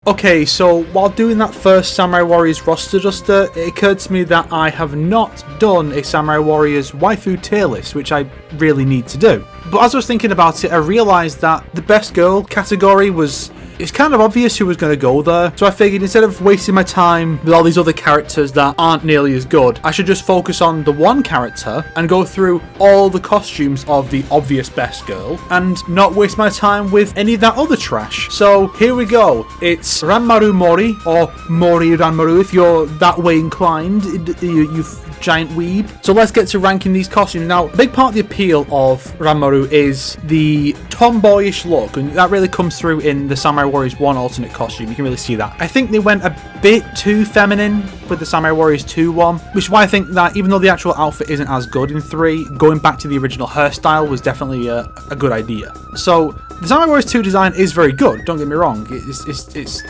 Okay, so while doing that first Samurai Warriors roster adjuster, it occurred to me that I have not done a Samurai Warriors waifu tier list, which I really need to do. But as I was thinking about it, I realised that the best girl category it's kind of obvious who was going to go there. So I figured instead of wasting my time with all these other characters that aren't nearly as good, I should just focus on the one character and go through all the costumes of the obvious best girl and not waste my time with any of that other trash. So here we go. It's Ranmaru Mori, or Mori Ranmaru if you're that way inclined, you giant weeb. So let's get to ranking these costumes. Now, a big part of the appeal of Ranmaru is the tomboyish look, and that really comes through in the Samurai Warriors 1 alternate costume. You can really see that. I think they went a bit too feminine with the Samurai Warriors 2 one, which is why I think that even though the actual outfit isn't as good in 3, going back to the original hairstyle was definitely a good idea. So the Samurai Warriors 2 design is very good, don't get me wrong. It's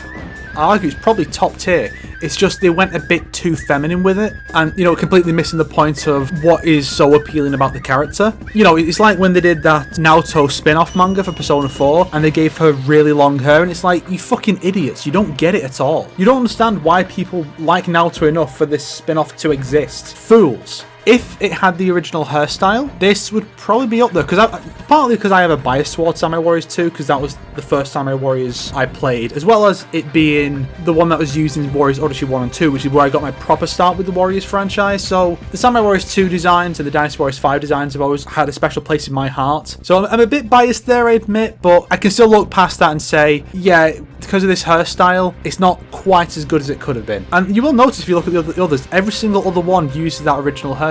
I argue it's probably top tier. It's just they went a bit too feminine with it, and completely missing the point of what is so appealing about the character. It's like when they did that Naoto spin-off manga for Persona 4 and they gave her really long hair, and it's like, you fucking idiots, you don't get it at all. You don't understand why people like Naoto enough for this spin-off to exist. Fools. If it had the original hairstyle, this would probably be up there, partly because I have a bias towards Samurai Warriors 2, because that was the first Samurai Warriors I played, as well as it being the one that was used in Warriors Odyssey 1 and 2, which is where I got my proper start with the Warriors franchise. So the Samurai Warriors 2 designs and the Dynasty Warriors 5 designs have always had a special place in my heart. So I'm a bit biased there, I admit, but I can still look past that and say, yeah, because of this hairstyle, it's not quite as good as it could have been. And you will notice if you look at the others, every single other one uses that original hairstyle.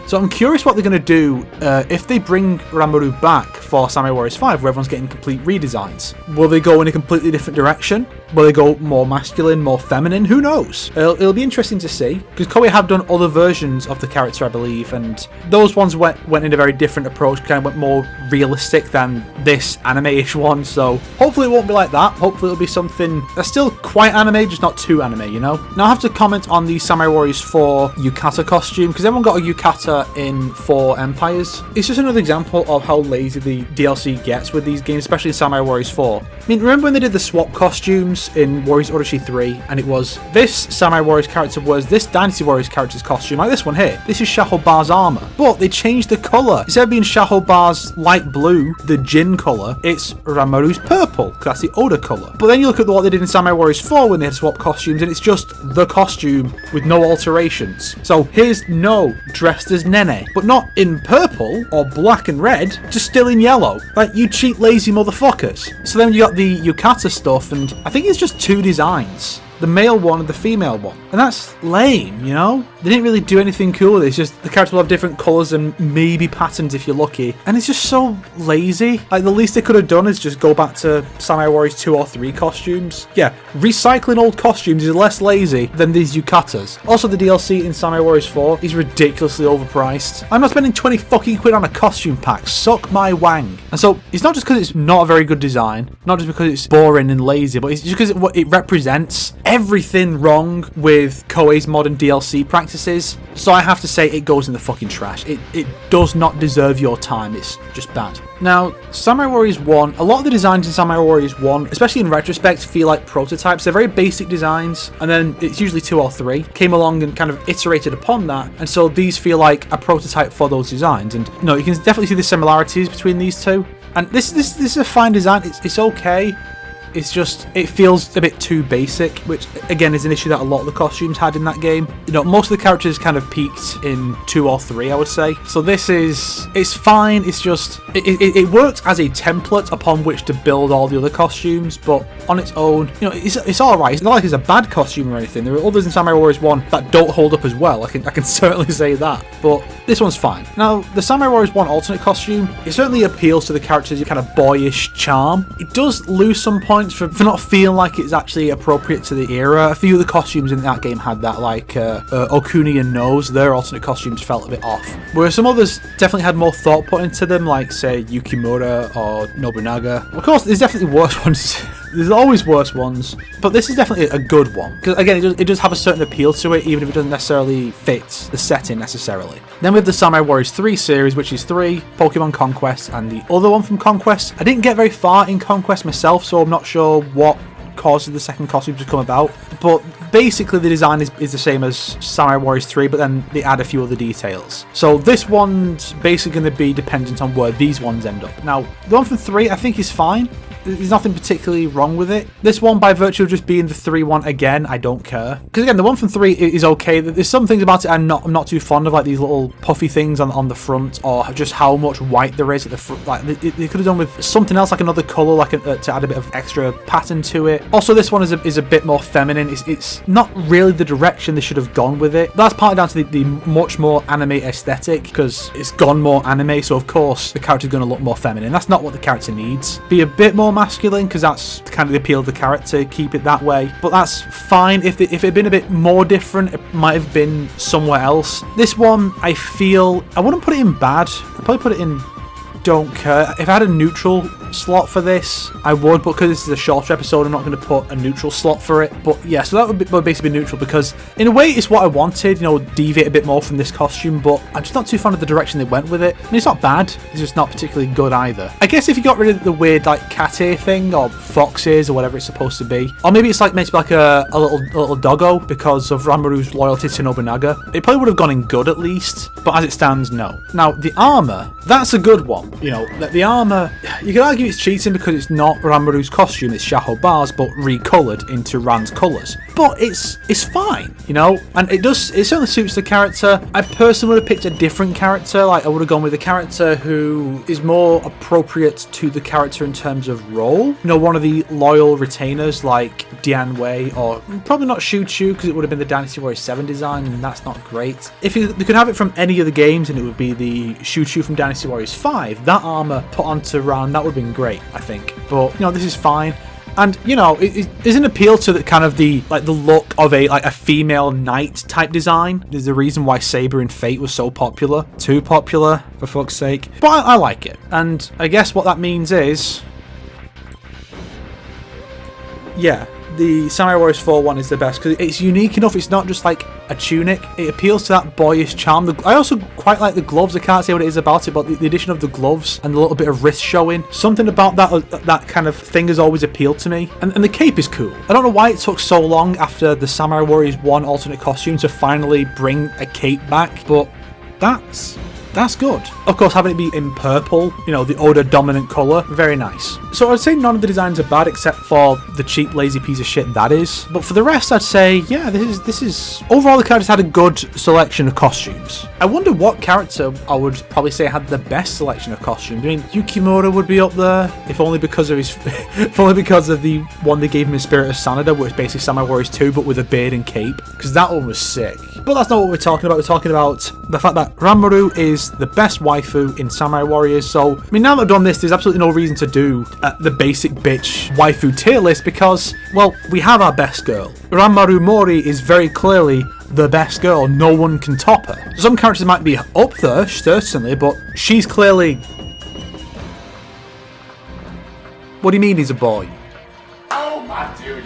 So I'm curious what they're going to do if they bring Ranmaru back for Samurai Warriors 5, where everyone's getting complete redesigns. Will they go in a completely different direction? Will they go more masculine, more feminine? Who knows? It'll be interesting to see, because Koei have done other versions of the character, I believe, and those ones went in a very different approach, kind of went more realistic than this anime-ish one, so hopefully it won't be like that. Hopefully it'll be something that's still quite anime, just not too anime, Now I have to comment on the Samurai Warriors 4 Yukata costume, because everyone got a Yukata in 4 Empires. It's just another example of how lazy the DLC gets with these games, especially in Samurai Warriors 4. I mean, remember when they did the swap costumes in Warriors Odyssey 3, and it was this Samurai Warriors character wears this Dynasty Warriors character's costume, like this one here. This is Shahobar's armor, but they changed the color. Instead of being Shahobar's light blue, the Jin color, it's Ranmaru's purple, because that's the Oda color. But then you look at what they did in Samurai Warriors 4 when they had swap costumes, and it's just the costume with no alterations. So here's No dressed as Nene, but not in purple or black and red, just still in yellow. Like, you cheap lazy motherfuckers. So then you got the Yukata stuff, and I think it's just 2 designs. The male one and the female one. And that's lame, They didn't really do anything cool with it. It's just the character will have different colours and maybe patterns if you're lucky. And it's just so lazy. Like, the least they could have done is just go back to Samurai Warriors 2 or 3 costumes. Yeah, recycling old costumes is less lazy than these Yukatas. Also, the DLC in Samurai Warriors 4 is ridiculously overpriced. I'm not spending 20 fucking quid on a costume pack. Suck my wang. And so, it's not just because it's not a very good design, not just because it's boring and lazy, but it's just because it represents everything wrong with Koei's modern DLC practices. So I have to say it goes in the fucking trash. It does not deserve your time. It's just bad. Now, Samurai Warriors 1, a lot of the designs in Samurai Warriors 1, especially in retrospect, feel like prototypes. They're very basic designs, and then it's usually 2 or 3, came along and kind of iterated upon that, and so these feel like a prototype for those designs. And you can definitely see the similarities between these two. And this is a fine design. It's okay. It's just, it feels a bit too basic, which again is an issue that a lot of the costumes had in that game. Most of the characters kind of peaked in 2 or 3, I would say. So it's fine. It's just, it works as a template upon which to build all the other costumes, but on its own, it's alright. It's not like it's a bad costume or anything. There are others in Samurai Warriors 1 that don't hold up as well. I can certainly say that, but this one's fine. Now, the Samurai Warriors 1 alternate costume, it certainly appeals to the character's kind of boyish charm. It does lose some points for not feeling like it's actually appropriate to the era. A few of the costumes in that game had that, like Okuni and Nose. Their alternate costumes felt a bit off, whereas some others definitely had more thought put into them, like say Yukimura or Nobunaga. Of course, there's definitely worse ones. There's always worse ones, but this is definitely a good one, because again, it does have a certain appeal to it, even if it doesn't necessarily fit the setting necessarily. Then we have the Samurai Warriors 3 series, which is 3, Pokemon Conquest, and the other one from Conquest. I didn't get very far in Conquest myself, so I'm not sure what causes the second costume to come about. But basically the design is the same as Samurai Warriors 3, but then they add a few other details. So this one's basically going to be dependent on where these ones end up. Now, the one from 3 I think is fine. There's nothing particularly wrong with it. This one, by virtue of just being the 3 one again, I don't care. Because again, the one from 3 is okay. There's some things about it I'm not too fond of, like these little puffy things on the front, or just how much white there is at the front. Like they could have done with something else, like another color, like to add a bit of extra pattern to it. Also, this one is a bit more feminine. It's not really the direction they should have gone with it. That's partly down to the much more anime aesthetic, because it's gone more anime. So of course the character's going to look more feminine. That's not what the character needs. Be a bit more masculine, because that's kind of the appeal of the character. Keep it that way, but that's fine. If it had been a bit more different, it might have been somewhere else. This one, I feel I wouldn't put it in bad. I'd probably put it in don't care. If I had a neutral slot for this, I would, but because this is a shorter episode, I'm not going to put a neutral slot for it. But yeah, so that would basically be neutral, because in a way it's what I wanted, you know, deviate a bit more from this costume, but I'm just not too fond of the direction they went with it. I mean, it's not bad, it's just not particularly good either. I guess if you got rid of the weird like cat ear thing, or foxes, or whatever it's supposed to be, or maybe it's like meant to be like a little doggo because of Ranmaru's loyalty to Nobunaga, it probably would have gone in good at least, but as it stands, no. Now, the armor, that's a good one. You know, the armor, you could argue it's cheating because it's not Ranmaru's costume, it's Shaho Bar's, but recolored into Ran's colours. But it's fine, you know, and it certainly suits the character. I personally would have picked a different character. Like, I would have gone with a character who is more appropriate to the character in terms of role. You know, one of the loyal retainers like Dian Wei, or probably not Shu Chu, because it would have been the Dynasty Warriors 7 design, and that's not great. If you could have it from any of the games, and it would be the Shu Chu from Dynasty Warriors 5, that armor put onto Ran, that would have been great, I think. But, you know, this is fine. And, you know, it is an appeal to the kind of the look of a female knight type design. There's a reason why Saber in Fate was so popular. Too popular, for fuck's sake. But I like it. And I guess what that means is, yeah, the Samurai Warriors 4 one is the best, because it's unique enough. It's not just like a tunic. It appeals to that boyish charm. I also quite like the gloves. I can't say what it is about it, but the addition of the gloves and a little bit of wrist showing, something about that kind of thing has always appealed to me. And the cape is cool. I don't know why it took so long after the Samurai Warriors 1 alternate costume to finally bring a cape back, but that's good. Of course, having it be in purple, you know, the Oda dominant colour, very nice. So I'd say none of the designs are bad, except for the cheap, lazy piece of shit that is. But for the rest, I'd say, yeah, this is overall, the characters had a good selection of costumes. I wonder what character I would probably say had the best selection of costumes. I mean, Yukimura would be up there, if only because of his, if only because of the one they gave him in Spirit of Sanada, which is basically Samurai Warriors 2, but with a beard and cape, because that one was sick. But that's not what we're talking about. We're talking about the fact that Ranmaru is the best waifu in Samurai Warriors. So, I mean, now that I've done this, there's absolutely no reason to do the basic bitch waifu tier list, because, well, we have our best girl. Ranmaru Mori is very clearly the best girl. No one can top her. Some characters might be up there, certainly, but she's clearly... What do you mean he's a boy? Oh my dude,